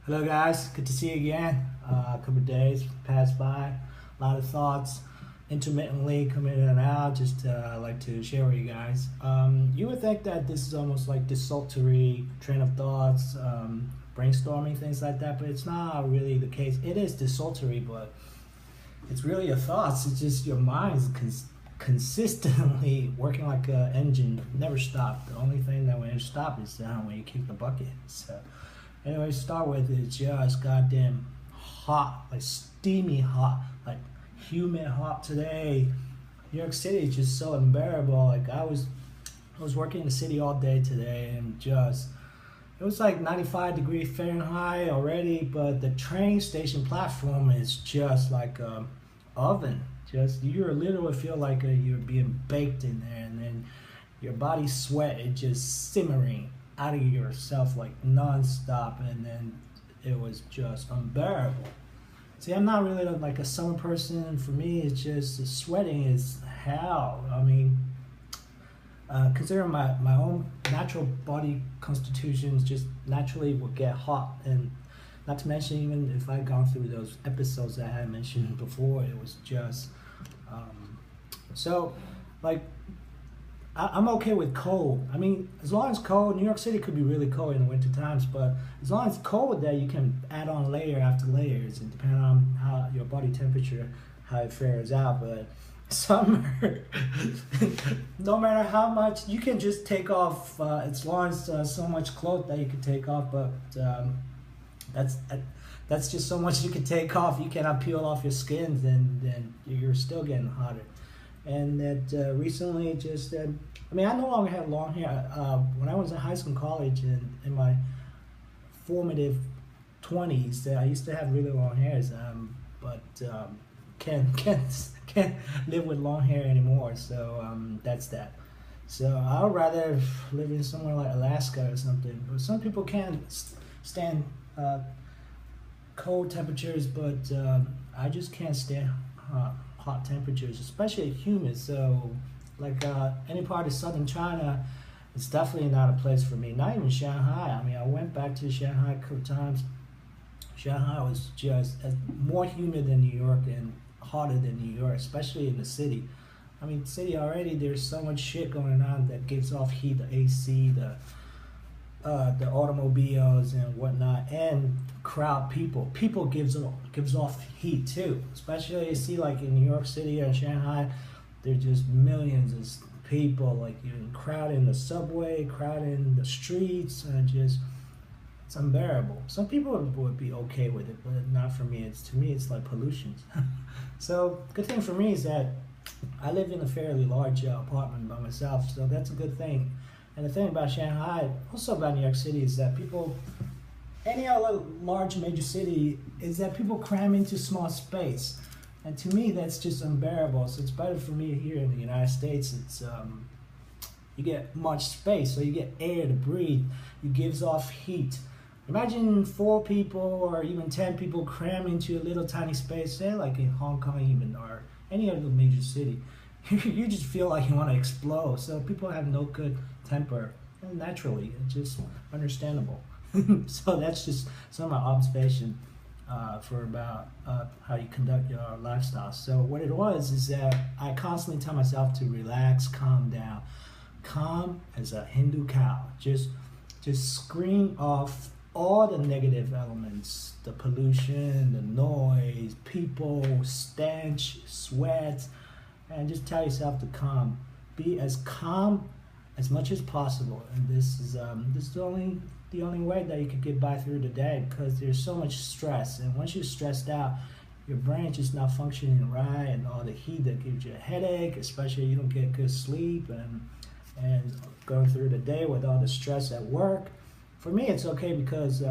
Hello guys, good to see you again. A couple of days passed by, a lot of thoughts intermittently coming in and out. Just like to share with you guys. You would think that this is almost like desultory train of thoughts, brainstorming, things like that, but it's not really the case. It is desultory, but it's really your thoughts. It's just your mind's consistently working like an engine, never stop. The only thing that when it stops is when you kick the bucket. So anyway, start with it's just goddamn hot, like steamy hot, like humid hot today. New York City is just so unbearable. Like I was working in the city all day today, and just it was like 95-degree Fahrenheit already, but the train station platform is just like a oven. Just you literally feel like you're being baked in there, and then your body sweat is just simmering out of yourself like non-stop, and then it was just unbearable. See, I'm not really like a summer person. For me, it's just the sweating is hell. I mean, considering my own natural body constitutions just naturally will get hot, and not to mention even if I'd gone through those episodes that I had mentioned before, it was just so like I'm okay with cold. I mean, as long as cold, New York City could be really cold in the winter times, but as long as it's cold there, you can add on layer after layers, and depending on how your body temperature, how it fares out. But summer, no matter how much, you can just take off as long as so much clothes that you can take off, but that's that's just so much you can take off. You cannot peel off your skin, then you're still getting hotter. And that recently just I mean, I no longer have long hair. When I was in high school and college, and in my formative 20s, I used to have really long hairs, but can't live with long hair anymore. So that's that. So I would rather live in somewhere like Alaska or something. But some people can stand cold temperatures, but I just can't stand hot temperatures, especially humid. So, like any part of southern China, it's definitely not a place for me. Not even Shanghai. I mean, I went back to Shanghai a couple times. Shanghai was just more humid than New York and hotter than New York, especially in the city. I mean, city already there's so much shit going on that gives off heat, the AC, the automobiles and whatnot, and crowd people. People gives off heat too. Especially you see like in New York City or Shanghai, there's just millions of people like you crowding the subway, crowding the streets, and just it's unbearable. Some people would be okay with it, but not for me. It's to me it's like pollution. So good thing for me is that I live in a fairly large apartment by myself, so that's a good thing. And the thing about Shanghai, also about New York City, is that people, any other large major city, is that people cram into small space. And to me, that's just unbearable. So it's better for me here in the United States. It's you get much space, so you get air to breathe. It gives off heat. Imagine 4 people or even 10 people cram into a little tiny space, say like in Hong Kong even, or any other major city. You just feel like you want to explode. So people have no good temper, and naturally, it's just understandable. So that's just some of my observation for about how you conduct your lifestyle. So what it was is that I constantly tell myself to relax, calm down, calm as a Hindu cow. Just screen off all the negative elements, the pollution, the noise, people, stench, sweat, and just tell yourself to calm. Be as calm as much as possible. And this is the only way that you can get by through the day, because there's so much stress. And once you're stressed out, your brain's just not functioning right, and all the heat that gives you a headache, especially you don't get good sleep, and going through the day with all the stress at work. For me, it's okay because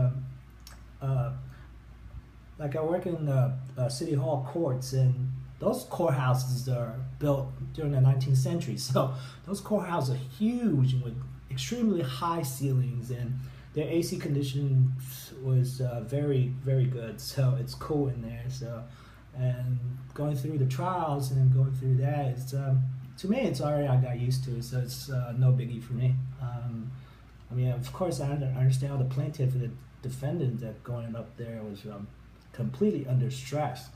like I work in the city hall courts, and those courthouses are built during the 19th century. So those courthouses are huge with extremely high ceilings, and their AC condition was very, very good. So it's cool in there. So, and going through the trials and going through that, it's to me, it's already I got used to it. So it's no biggie for me. I mean, of course, I understand how the plaintiff and the defendant that going up there was completely under stress.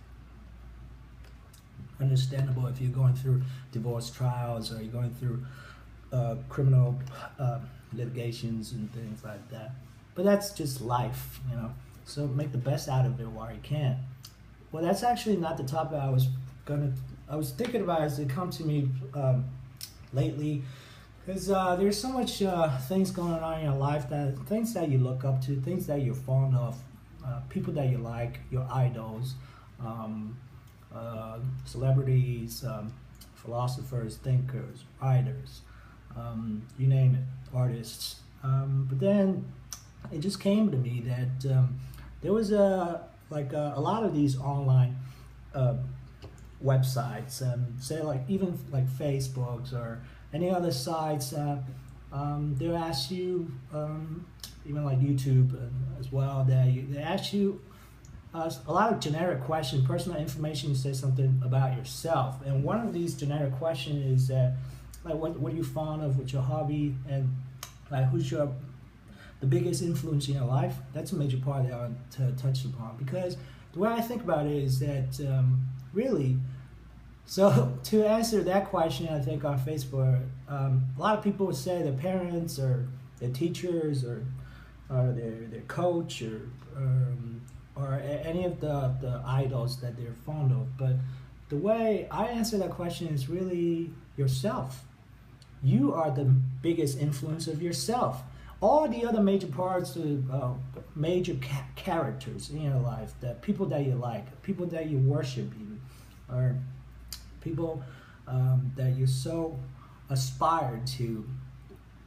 Understandable if you're going through divorce trials or you're going through criminal litigations and things like that. But that's just life, you know. So make the best out of it while you can. Well, that's actually not the topic I was thinking about as it come to me lately, because there's so much things going on in your life, things that you look up to, things that you're fond of, people that you like, your idols, celebrities, philosophers, thinkers, writers, you name it, artists. But then it just came to me that there was a lot of these online websites, say like even like Facebooks or any other sites. They'll ask you, even like YouTube as well. They ask you a lot of generic questions, personal information. You say something about yourself, and one of these generic questions is that, like, what are you fond of? What's your hobby? And like, who's the biggest influence in your life? That's a major part that I want to touch upon, because the way I think about it is that really. So to answer that question, I think on Facebook, a lot of people would say their parents or their teachers or their coach or any of the idols that they're fond of. But the way I answer that question is really yourself. You are the biggest influence of yourself. All the other major parts of major characters in your life, the people that you like, people that you worship even, or people that you so aspire to,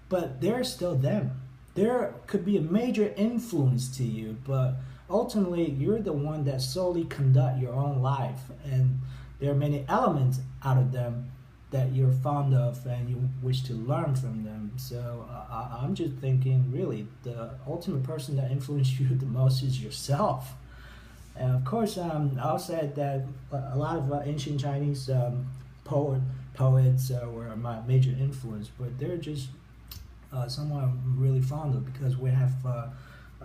but they're still them. There could be a major influence to you, but ultimately you're the one that solely conduct your own life, and there are many elements out of them that you're fond of and you wish to learn from them. So I'm just thinking, really, the ultimate person that influenced you the most is yourself. And of course, I'll say that a lot of ancient Chinese poets were my major influence, but they're just someone I'm really fond of, because we have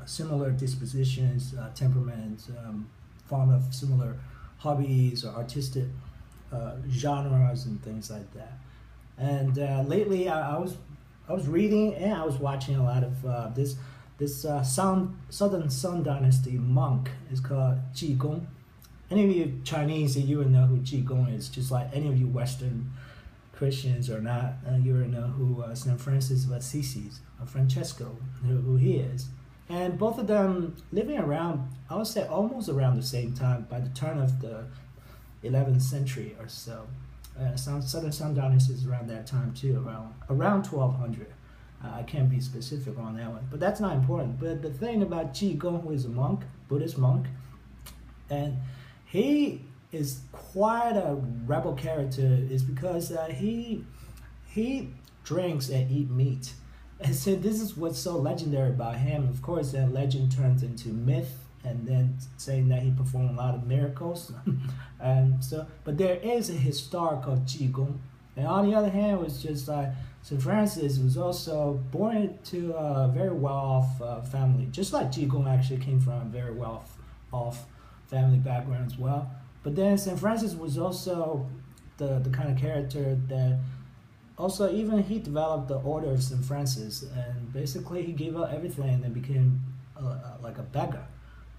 similar dispositions, temperaments, fond of similar hobbies or artistic genres and things like that. And lately, I was reading and I was watching a lot of this Southern Song Dynasty monk is called Qi Gong. Any of you Chinese, you would know who Qi Gong is, just like any of you Western Christians or not, you would know who St. Francis of Assisi, Francesco, who he is. And both of them living around, I would say almost around the same time, by the turn of the 11th century or so. Southern Song Dynasty is around that time too, around 1200. I can't be specific on that one, but that's not important. But the thing about Qi Gong, who is a monk, Buddhist monk, and he is quite a rebel character, is because he drinks and eat meat. And so this is what's so legendary about him. Of course, that legend turns into myth, and then saying that he performed a lot of miracles. And so, but there is a historic called Qi Gong. And on the other hand, it was just like St. Francis was also born into a very well-off family, just like Qi Gong actually came from a very well-off family background as well. But then St. Francis was also the kind of character that also, even he developed the Order of St. Francis, and basically he gave up everything and became like a beggar.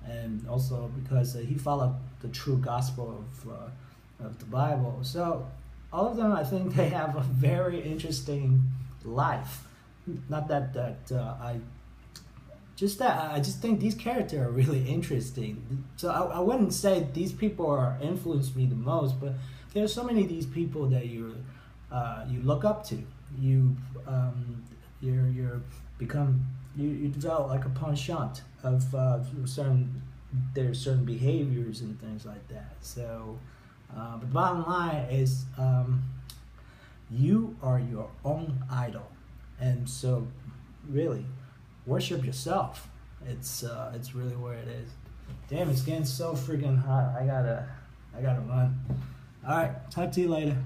And also because he followed the true gospel of the Bible. So all of them, I think they have a very interesting life. Not that I just think these characters are really interesting. So I wouldn't say these people are influenced me the most, but there are so many of these people that you look up to. You develop like a penchant of certain behaviors and things like that. So, but the bottom line is, you are your own idol, and so really worship yourself. It's really where it is. Damn, it's getting so freaking hot. I gotta run. All right, talk to you later.